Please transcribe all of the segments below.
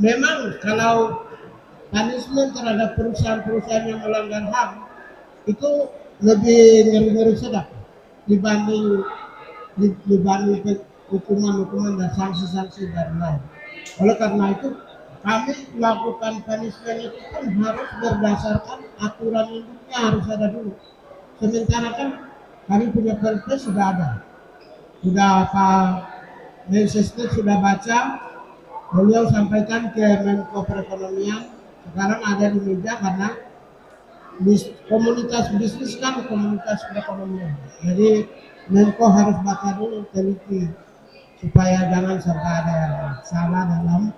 memang kalau punishment terhadap perusahaan-perusahaan yang melanggar HAM itu lebih ngeri-ngeri sedap dibanding hukuman-hukuman dan sanksi-sanksi dari lain. Oleh karena itu kami melakukan punishment itu kan harus berdasarkan aturan induknya harus ada dulu. Sementara kan kami punya perpres sudah ada, sudah Pak Mensesnek sudah baca, beliau sampaikan ke Menko Perekonomian, sekarang ada di meja karena komunitas bisnis kan komunitas perekonomian. Jadi Menko harus baca dulu teliti supaya jangan sampai ada yang salah dalam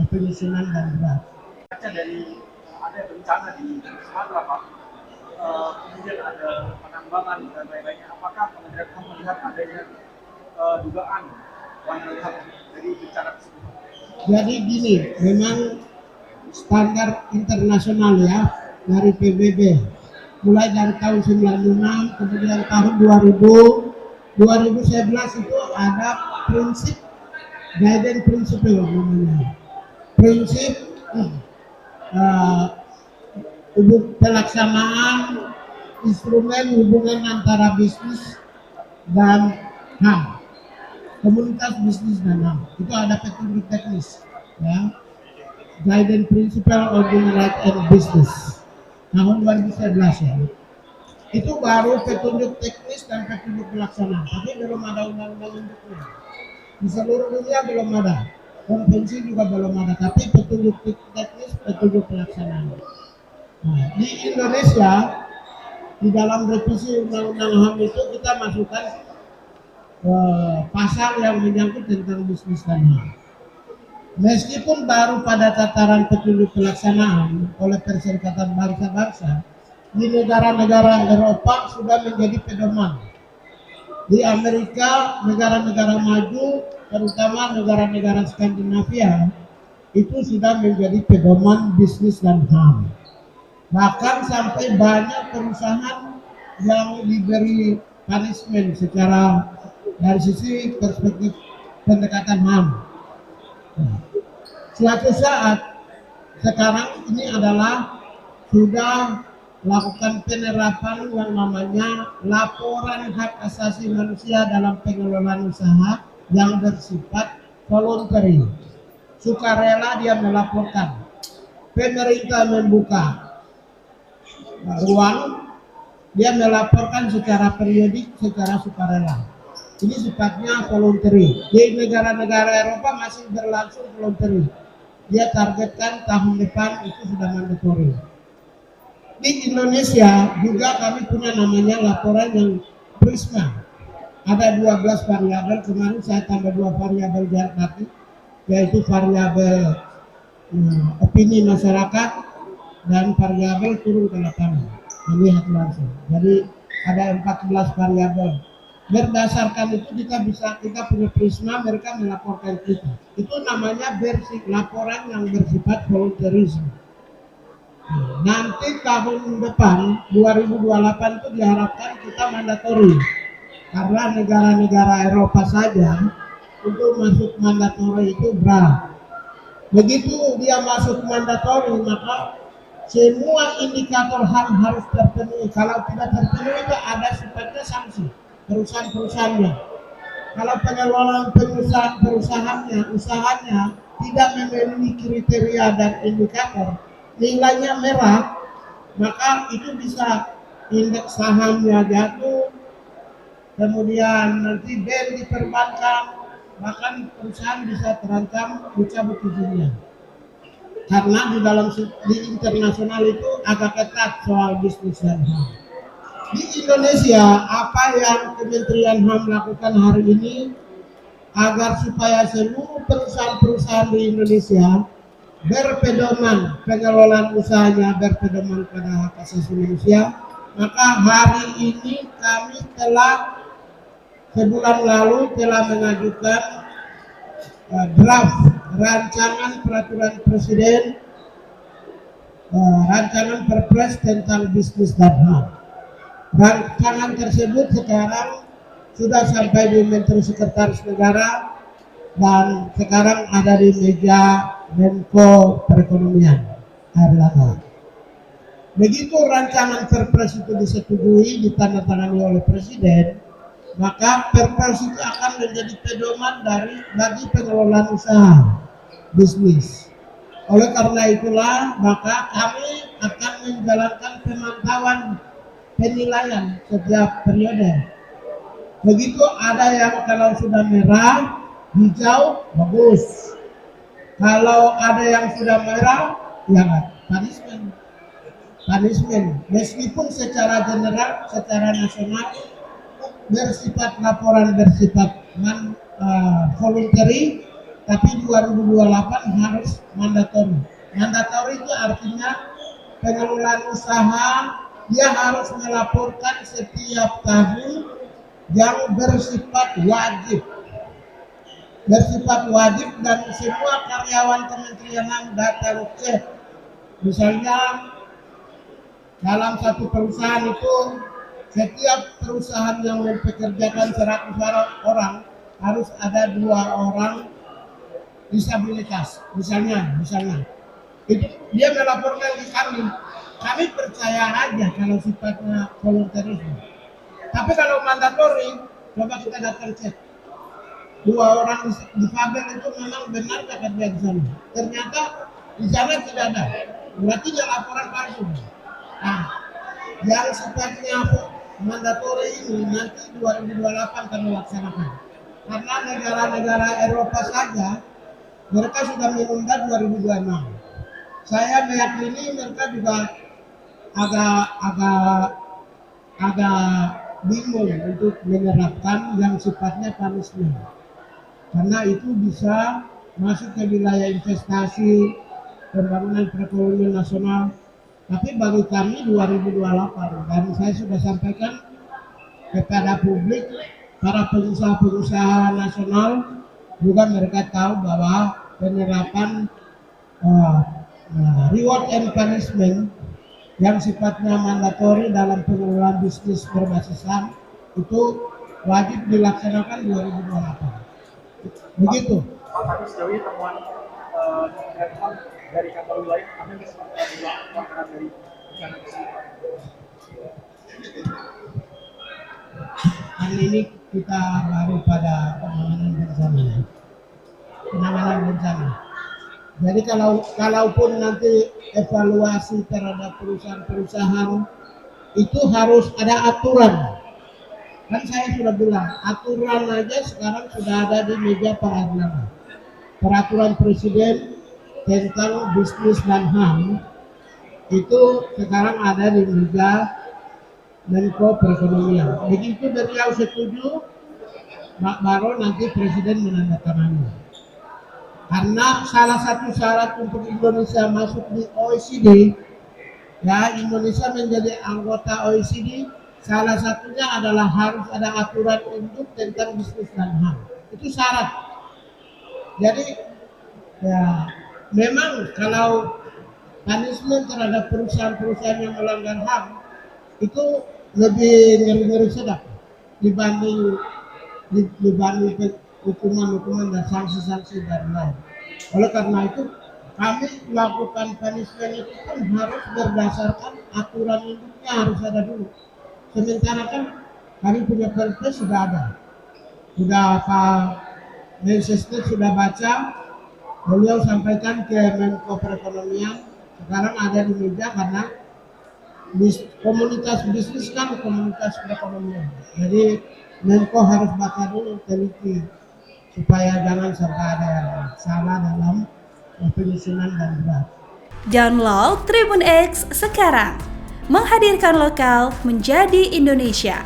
penyusunan dan draft. Baca dari ada bencana di Sumatera Pak, kemudian ada penambangan dan lain-lainnya. Apakah Kementerian HAM melihat adanya dugaan pelanggaran HAM dari bencana tersebut? Jadi gini, memang standar internasional ya dari PBB mulai dari tahun 96 kemudian tahun 2011 itu ada prinsip guidance principle namanya prinsip pelaksanaan instrumen hubungan antara bisnis dan HAM, komunitas bisnis dan HAM. Itu ada petunjuk teknis ya, guidance principle of human right and business tahun 2011 ya. Itu baru petunjuk teknis dan petunjuk pelaksanaan, tapi belum ada undang-undang induknya. Di seluruh dunia belum ada, konvensi juga belum ada, tapi petunjuk teknis, petunjuk pelaksanaan. Nah, di Indonesia di dalam revisi undang-undang HAM itu kita masukkan pasal yang menyangkut tentang bisnis dan HAM. Meskipun baru pada tataran petunjuk pelaksanaan oleh Perserikatan Bangsa-Bangsa, di negara-negara Eropa sudah menjadi pedoman. Di Amerika, negara-negara maju, terutama negara-negara Skandinavia, itu sudah menjadi pedoman bisnis dan HAM. Bahkan sampai banyak perusahaan yang diberi punishment secara dari sisi perspektif pendekatan HAM. Suatu saat sekarang ini adalah sudah lakukan penerapan yang namanya laporan hak asasi manusia dalam pengelolaan usaha yang bersifat voluntary, sukarela dia melaporkan. Pemerintah membuka ruang, dia melaporkan secara periodik, secara sukarela. Ini sifatnya voluntary. Di negara-negara Eropa masih berlangsung voluntary. Dia targetkan tahun depan itu sudah mandatory. Di Indonesia juga kami punya namanya laporan yang Prisma. Ada 12 variabel, kemarin saya tambah 2 variabel nanti, yaitu variabel opini masyarakat dan variabel turun ke lapangan, melihat langsung. Jadi ada 14 variabel. Berdasarkan itu kita punya Prisma, mereka melaporkan kita. Itu namanya laporan yang bersifat volunteerism. Nanti tahun depan 2028 itu diharapkan kita mandatori, karena negara-negara Eropa saja untuk masuk mandatori itu berat. Begitu dia masuk mandatori, maka semua indikator HAM harus terpenuhi. Kalau tidak terpenuhi itu ada sifatnya sanksi perusahaan-perusahaannya. Kalau pengelolaan usahanya tidak memenuhi kriteria dan indikator, nilainya merah, maka itu bisa indeks sahamnya jatuh, kemudian nanti BEN diperbankan, bahkan perusahaan bisa terancam dicabut izinnya. Karena di internasional itu agak ketat soal bisnis dan HAM. Di Indonesia, apa yang Kementerian HAM lakukan hari ini agar supaya seluruh perusahaan-perusahaan di Indonesia berpedoman pengelolaan usahanya berpedoman pada hak asasi manusia, maka hari ini kami telah sebulan lalu telah mengajukan draft rancangan peraturan presiden, rancangan perpres tentang bisnis dan HAM. Rancangan tersebut sekarang sudah sampai di Menteri Sekretaris Negara dan sekarang ada di meja Menko Perekonomian Erlangga. Begitu rancangan Perpres itu disetujui, ditandatangani oleh Presiden, maka Perpres itu akan menjadi pedoman bagi pengelolaan usaha bisnis. Oleh karena itulah, maka kami akan menjalankan pemantauan penilaian setiap periode. Begitu ada yang kalau sudah merah, hijau, bagus. Kalau ada yang sudah merah, ya punishment. Meskipun secara general, secara nasional bersifat laporan bersifat voluntary, tapi 2028 harus mandatori. Mandatori itu artinya pengelolaan usaha dia harus melaporkan setiap tahun yang bersifat wajib. Dan semua karyawan kementerian datang cek. Misalnya dalam satu perusahaan itu setiap perusahaan yang mempekerjakan 100 orang harus ada 2 orang disabilitas. Misalnya itu dia melaporkan di kami percaya aja kalau sifatnya volunteerisme. Tapi kalau mandatori, coba kita datang cek 2 orang difabel itu memang benar kerja di sana. Ternyata di sana tidak ada, berarti dia laporan palsu. Nah, yang sifatnya mandatori ini nanti 2028 akan melaksanakan. Karena negara-negara Eropa saja mereka sudah menunda 2026. Saya meyakini mereka juga agak bingung untuk menerapkan yang sifatnya punishment. Karena itu bisa masuk ke wilayah investasi, pembangunan perekonomian nasional. Tapi bagi kami 2028, dan saya sudah sampaikan kepada publik, para pengusaha-pengusaha nasional juga mereka tahu bahwa penerapan reward and punishment yang sifatnya mandatori dalam pengelolaan bisnis berbasis HAM itu wajib dilaksanakan 2028. Begitu. Pak, tapi sejauh ini temuan dari kantor wilayah kami bisa melakukan dari bencana tersebut. Hari ini kita baru pada penanganan bencana. Jadi kalaupun nanti evaluasi terhadap perusahaan-perusahaan itu harus ada aturan. Kan saya sudah bilang, aturan aja sekarang sudah ada di meja Pak Erlangga. Peraturan Presiden tentang bisnis dan HAM itu sekarang ada di meja Menko Perekonomian. Begitu beliau setuju, baru nanti Presiden menandatangani. Karena salah satu syarat untuk Indonesia masuk di OECD, ya Indonesia menjadi anggota OECD, salah satunya adalah harus ada aturan untuk tentang bisnis dan HAM. Itu syarat. Jadi ya memang kalau punishment terhadap perusahaan-perusahaan yang melanggar HAM itu lebih ngeri-ngeri sedap dibanding hukuman-hukuman dan sanksi-sanksi dan lain. Oleh karena itu kami melakukan punishment itu pun harus berdasarkan aturan induknya harus ada dulu. Sementara kan kami punya Perpres sudah ada, sudah Pak Mensesnek sudah baca, beliau sampaikan ke Menko Perekonomian, sekarang ada di meja karena komunitas bisnis kan komunitas perekonomian. Jadi Menko harus baca dulu, teliti supaya jangan sampai ada yang salah dalam penyusunan dan draft. Download Tribun X sekarang, menghadirkan lokal menjadi Indonesia.